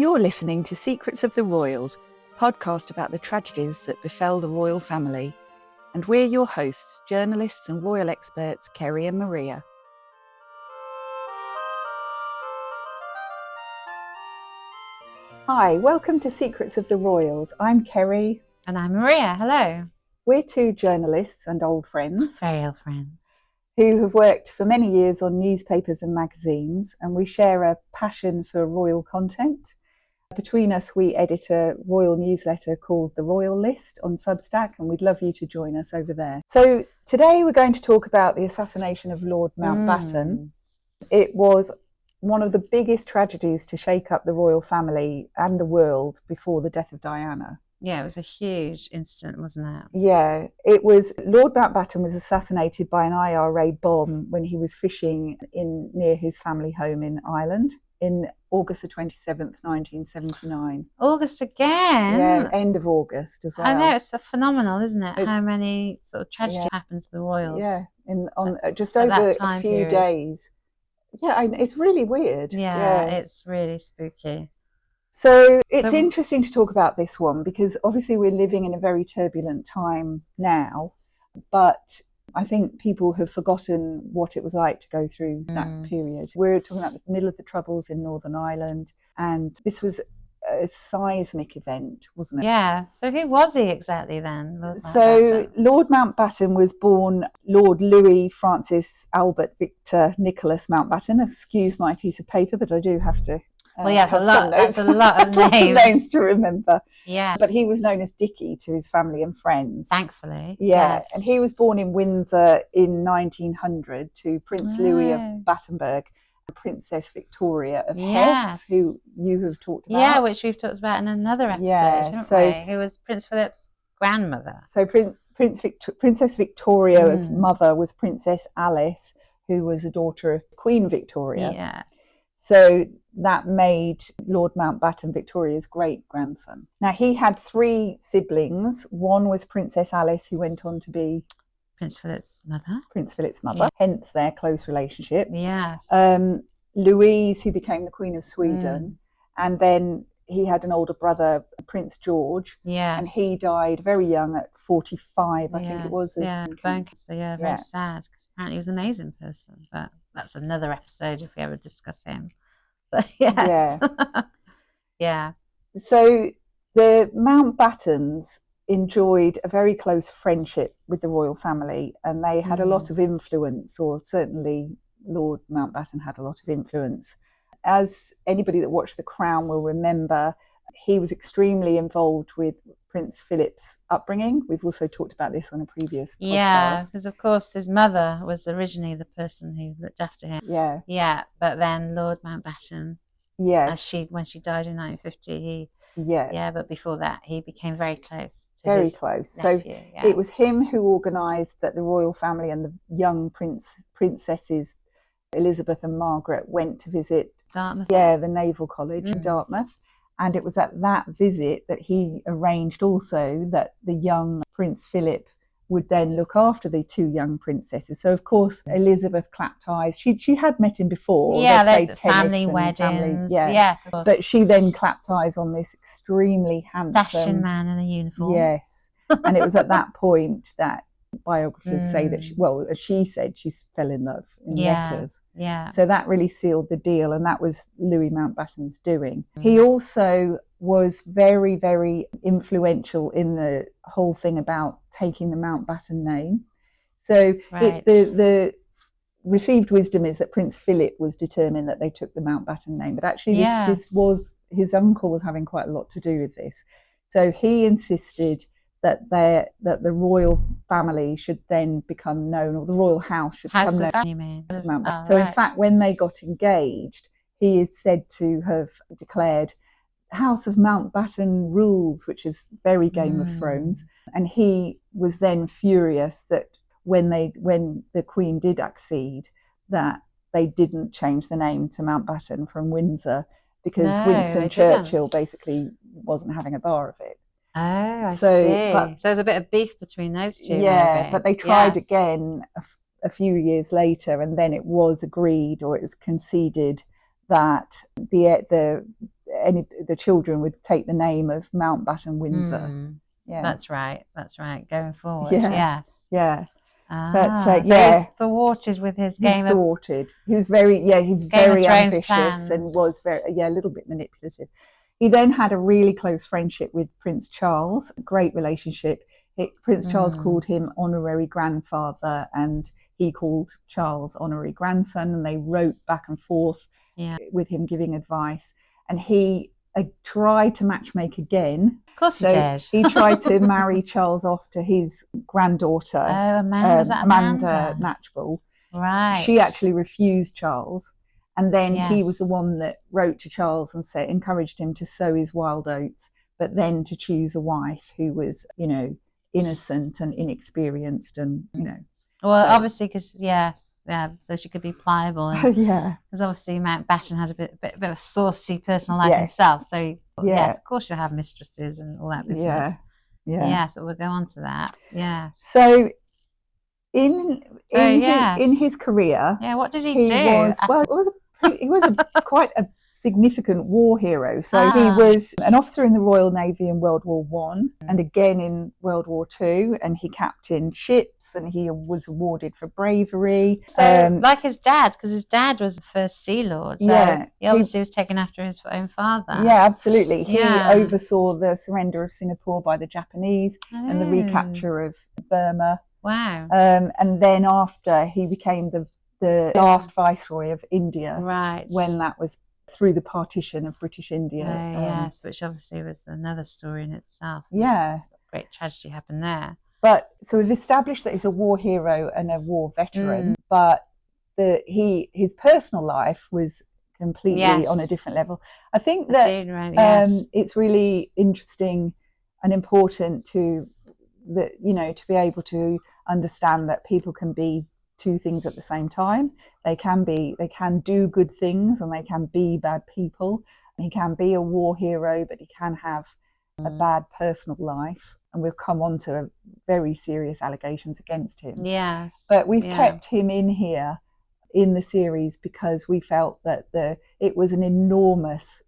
You're listening to Secrets of the Royals, a podcast about the tragedies that befell the royal family. And we're your hosts, journalists and royal experts, Kerry and Maria. Hi, welcome to Secrets of the Royals. I'm Kerry. And I'm Maria. Hello. We're two journalists and old friends. Very old friends. Who have worked for many years on newspapers and magazines, and we share a passion for royal content. Between us, we edit a royal newsletter called The Royal List on Substack, and we'd love you to join us over there. So today we're going to talk about the assassination of Lord Mountbatten. It was one of the biggest tragedies to shake up the royal family and the world before the death of Diana. Yeah, it was a huge incident, wasn't it? Yeah, it was. Lord Mountbatten was assassinated by an IRA bomb when he was fishing near his family home in Ireland in August the 27th, 1979. August again? Yeah, end of August as well. I know, it's phenomenal, isn't it? How many sort of tragedies happened to the royals? Yeah, on just over a few days. Yeah, it's really weird. Yeah, it's really spooky. So it's interesting to talk about this one because obviously we're living in a very turbulent time now, but I think people have forgotten what it was like to go through that period. We're talking about the middle of the Troubles in Northern Ireland, and this was a seismic event, wasn't it? Yeah. So who was he exactly then? Lord Mountbatten was born Lord Louis Francis Albert Victor Nicholas Mountbatten. Excuse my piece of paper, but I do have to. That's a lot of names to remember. Yeah. But he was known as Dickie to his family and friends. Thankfully. Yeah. Yes. And he was born in Windsor in 1900 to Prince Louis of Battenberg and Princess Victoria of Hesse, who you have talked about. Yeah, which we've talked about in another episode, haven't we? Who was Prince Philip's grandmother. So Princess Victoria's mother was Princess Alice, who was a daughter of Queen Victoria. Yeah. So that made Lord Mountbatten Victoria's great-grandson. Now, he had three siblings. One was Princess Alice, who went on to be Prince Philip's mother, hence their close relationship. Yes. Louise, who became the Queen of Sweden. And then he had an older brother, Prince George. Yeah. And he died very young at 45, I think it was. Yeah, bone cancer. Yeah, very sad. Apparently he was an amazing person, but that's another episode if we ever discuss him. But yes. Yeah. So the Mountbattens enjoyed a very close friendship with the royal family, and they had a lot of influence, or certainly Lord Mountbatten had a lot of influence. As anybody that watched The Crown will remember, he was extremely involved with Prince Philip's upbringing. We've also talked about this on a previous podcast. Yeah, because of course his mother was originally the person who looked after him. Yeah. Yeah, but then Lord Mountbatten, when she died in 1950, but before that he became very close to his nephew. So it was him who organised that the royal family and the young princesses, Elizabeth and Margaret, went to visit Dartmouth. Yeah, the Naval College in Dartmouth. And it was at that visit that he arranged also that the young Prince Philip would then look after the two young princesses. So, of course, Elizabeth clapped eyes. She had met him before. Yeah, they played family weddings. Yes, of course. But she then clapped eyes on this extremely handsome... dashing man in a uniform. Yes. And it was at that point that biographers say that, as she said, she fell in love in letters. Yeah. So that really sealed the deal, and that was Louis Mountbatten's doing. He also was very, very influential in the whole thing about taking the Mountbatten name. So the received wisdom is that Prince Philip was determined that they took the Mountbatten name, but actually this was, his uncle was having quite a lot to do with this. So he insisted that the royal family should then become known, or the royal house should become known as Mountbatten. So in fact, when they got engaged, he is said to have declared House of Mountbatten rules, which is very Game of Thrones. And he was then furious that when the Queen did accede, that they didn't change the name to Mountbatten from Windsor, because Winston Churchill basically wasn't having a bar of it. Oh, I see. So there's a bit of beef between those two. Yeah, maybe. But they tried again a few years later, and then it was agreed, or it was conceded, that the the children would take the name of Mountbatten Windsor. Yeah, that's right. Going forward, yeah, yes, yeah. But so he's thwarted with his game. He's thwarted. He was very ambitious plans. And was a little bit manipulative. He then had a really close friendship with Prince Charles, a great relationship. Prince Charles called him honorary grandfather, and he called Charles honorary grandson, and they wrote back and forth with him giving advice. And he tried to matchmake again. Of course he did. He tried to marry Charles off to his granddaughter, Amanda Knatchbull. Right. She actually refused Charles. And then he was the one that wrote to Charles and encouraged him to sow his wild oats, but then to choose a wife who was, innocent and inexperienced and, Well, obviously, because, so she could be pliable. And, yeah. Because obviously Mountbatten had a bit of a saucy personal life himself. So, yes, of course you'll have mistresses and all that business. Yeah. Yeah, so we'll go on to that. Yeah. So in his career, what did he do? He was quite a significant war hero. So he was an officer in the Royal Navy in World War One and again in World War Two, and he captained ships and he was awarded for bravery. So like his dad, because his dad was the first Sea Lord. So he obviously was taken after his own father. Yeah, absolutely. He oversaw the surrender of Singapore by the Japanese and the recapture of Burma. Wow. And then after he became the last Viceroy of India, right, when that was through the partition of British India. Yes, which obviously was another story in itself. Yeah. Great tragedy happened there. But so we've established that he's a war hero and a war veteran, but his personal life was completely on a different level. I think that it's really interesting and important to be able to understand that people can be two things at the same time. They can do good things and they can be bad people. He can be a war hero, but he can have a bad personal life. And we'll come on to very serious allegations against him. Yes. But we've kept him in here in the series because we felt that it was an enormous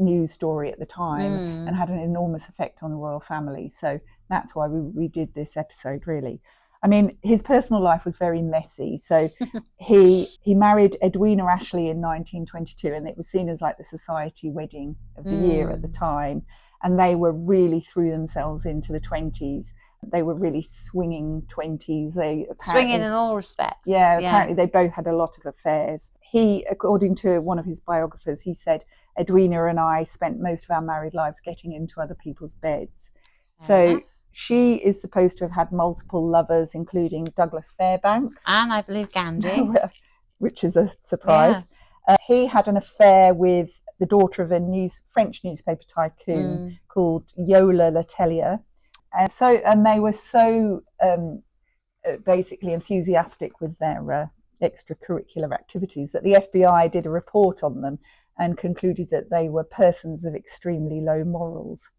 news story at the time and had an enormous effect on the royal family. So that's why we did this episode, really. I mean, his personal life was very messy. So he married Edwina Ashley in 1922, and it was seen as like the society wedding of the year at the time. And they were really threw themselves into the 20s. They were really swinging 20s. Swinging in all respects. Yeah, apparently they both had a lot of affairs. He, according to one of his biographers, he said, Edwina and I spent most of our married lives getting into other people's beds. So she is supposed to have had multiple lovers, including Douglas Fairbanks. And I believe Gandhi. Which is a surprise. Yes. He had an affair with the daughter of a French newspaper tycoon called Yola Letellier. And they were so basically enthusiastic with their extracurricular activities that the FBI did a report on them and concluded that they were persons of extremely low morals.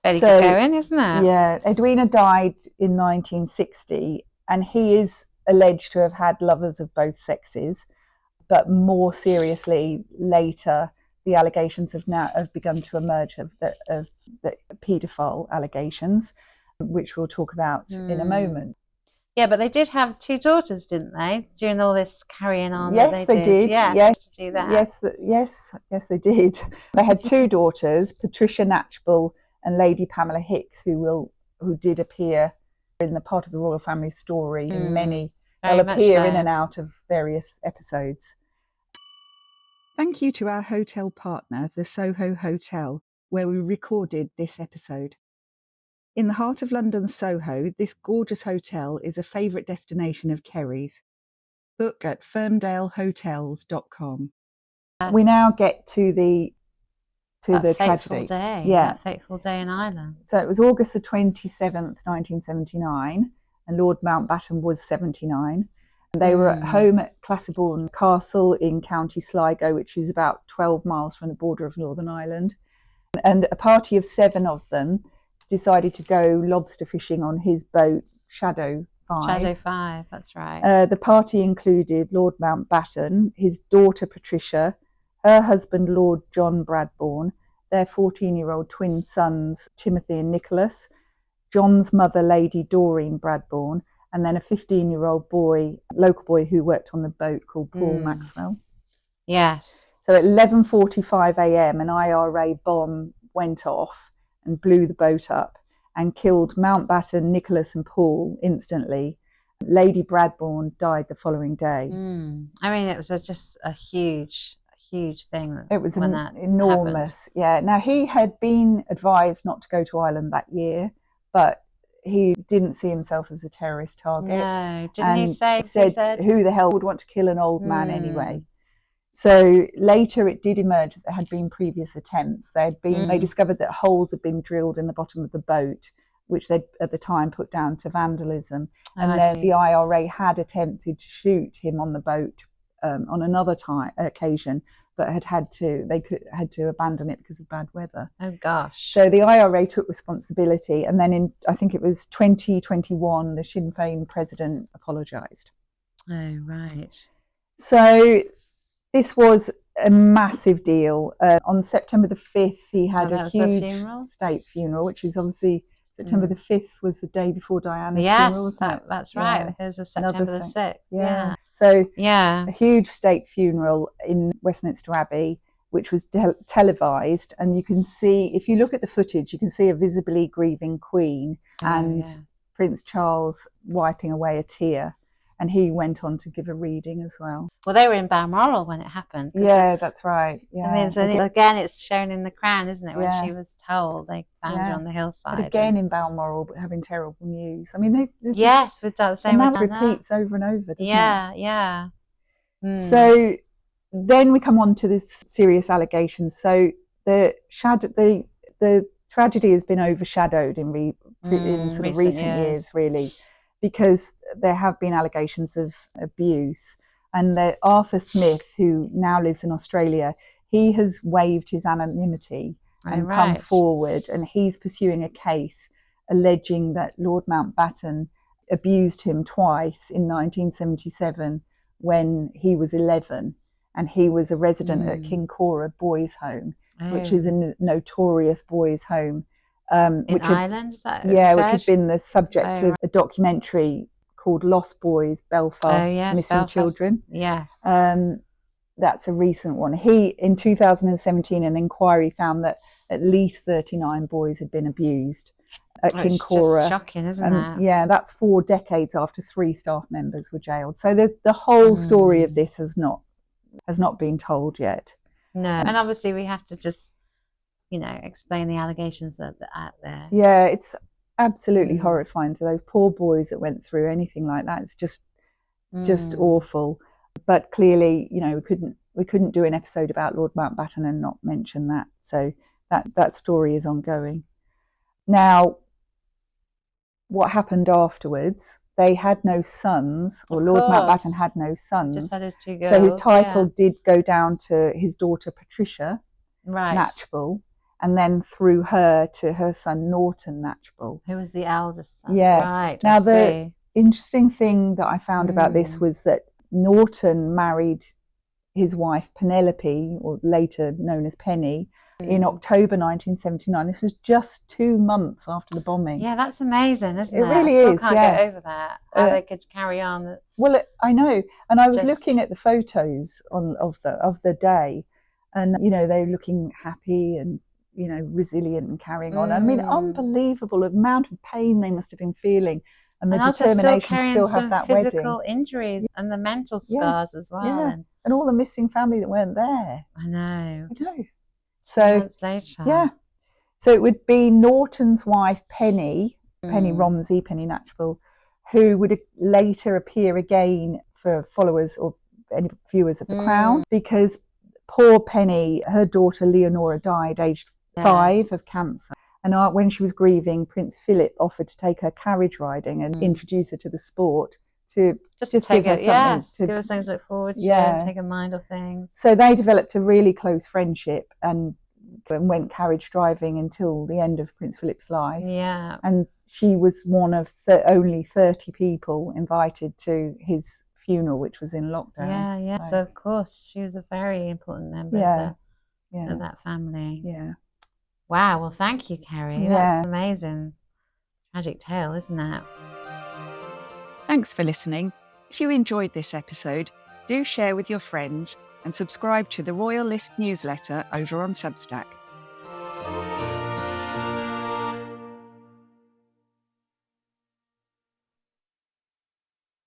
Very good going, isn't it? Yeah. Edwina died in 1960, and he is alleged to have had lovers of both sexes, but more seriously later, the allegations have begun to emerge of the paedophile allegations, which we'll talk about in a moment. Yeah, but they did have two daughters, didn't they? During all this carrying on. Yes, they did. Yes, to do that. Yes, they did. They had two daughters, Patricia Knatchbull and Lady Pamela Hicks, who did appear in the part of the royal family story in many. They'll appear in and out of various episodes. Thank you to our hotel partner, the Soho Hotel, where we recorded this episode. In the heart of London's Soho, this gorgeous hotel is a favourite destination of Kerry's. Book at ferndalehotels.com. We now get to the tragedy. That fateful day in Ireland. So it was August the 27th, 1979, and Lord Mountbatten was 79. And they were at home at Classibourne Castle in County Sligo, which is about 12 miles from the border of Northern Ireland. And a party of 7 of them decided to go lobster fishing on his boat, Shadow 5. Shadow 5, that's right. The party included Lord Mountbatten, his daughter Patricia, her husband, Lord John Bradbourne, their 14-year-old twin sons, Timothy and Nicholas, John's mother, Lady Doreen Bradbourne, and then a 15-year-old boy, local boy who worked on the boat called Paul Maxwell. Yes. So at 11:45 a.m, an IRA bomb went off and blew the boat up and killed Mountbatten, Nicholas and Paul instantly. Lady Bradbourne died the following day. I mean, it was just a huge thing. It was happened. enormous. Yeah. Now, he had been advised not to go to Ireland that year, but he didn't see himself as a terrorist target. No, didn't he say? Said, who the hell would want to kill an old man anyway? So later it did emerge that there had been previous attempts. They discovered that holes had been drilled in the bottom of the boat, which they at the time put down to vandalism. And then the IRA had attempted to shoot him on the boat on another occasion, but had to abandon it because of bad weather. Oh gosh. So the IRA took responsibility, and then in, I think it was 2021, the Sinn Féin president apologised. Oh right. So this was a massive deal. On September the 5th, he had a huge state funeral, which is obviously September the 5th was the day before Diana's funeral, wasn't it? That's right. Yeah. His was September the 6th. Yeah. So a huge state funeral in Westminster Abbey, which was televised. And you can see, if you look at the footage, you can see a visibly grieving Queen and Prince Charles wiping away a tear. And he went on to give a reading as well. Well, they were in Balmoral when it happened. Yeah, that's right. Yeah. I mean, so again, it's shown in The Crown, isn't it? When she was told, they found her on the hillside. But again, in Balmoral, but having terrible news. I mean, we've done the same. And that repeats over and over, doesn't it? Yeah. So then we come on to this serious allegations. So the tragedy has been overshadowed in sort of recent years, really, because there have been allegations of abuse. And Arthur Smith, who now lives in Australia, he has waived his anonymity and come forward, and he's pursuing a case alleging that Lord Mountbatten abused him twice in 1977 when he was 11, and he was a resident at Kincora Boys' Home, which is a notorious boys' home. In Ireland, is that which had been the subject of a documentary called Lost Boys, Belfast's Missing Children. Yes. That's a recent one. In 2017, an inquiry found that at least 39 boys had been abused at Kincora. It's just shocking, isn't it? Yeah, that's 4 decades after 3 staff members were jailed. So the whole story of this has not been told yet. No, and obviously we have to just explain the allegations that are out there. Yeah, it's absolutely horrifying to those poor boys that went through anything like that. It's just awful. But clearly, we couldn't do an episode about Lord Mountbatten and not mention that. So that story is ongoing. Now, what happened afterwards? They had no sons, or Lord Mountbatten had no sons. Just had his 2 girls. So his title did go down to his daughter Patricia Knatchbull, and then through her to her son Norton Knatchbull, who was the eldest son. Yeah. Right. Now the interesting thing that I found about this was that Norton married his wife Penelope, or later known as Penny, in October 1979. This was just 2 months after the bombing. Yeah, that's amazing, isn't it? It really is. I still can't get over that. How they could carry on. Well, I know, and I was looking at the photos of the day, and they were looking happy and resilient and carrying on. I mean, unbelievable the amount of pain they must have been feeling, and the determination to still have that wedding. Physical injuries and the mental scars as well. Yeah. And all the missing family that weren't there. I know. So months later. Yeah. So it would be Norton's wife, Penny Romsey, Penny Knatchbull, who would later appear again for followers or any viewers of The Crown, because poor Penny, her daughter Leonora died aged 5 of cancer. And when she was grieving, Prince Philip offered to take her carriage riding and introduce her to the sport, to just give her something. Give her something to look forward to, and take her mind off things. So they developed a really close friendship and went carriage driving until the end of Prince Philip's life. Yeah. And she was one of only 30 people invited to his funeral, which was in lockdown. Yeah. So of course, she was a very important member of that family. Yeah. Wow. Well, thank you, Kerry. That's amazing. Tragic tale, isn't it? Thanks for listening. If you enjoyed this episode, do share with your friends and subscribe to the Royal List newsletter over on Substack.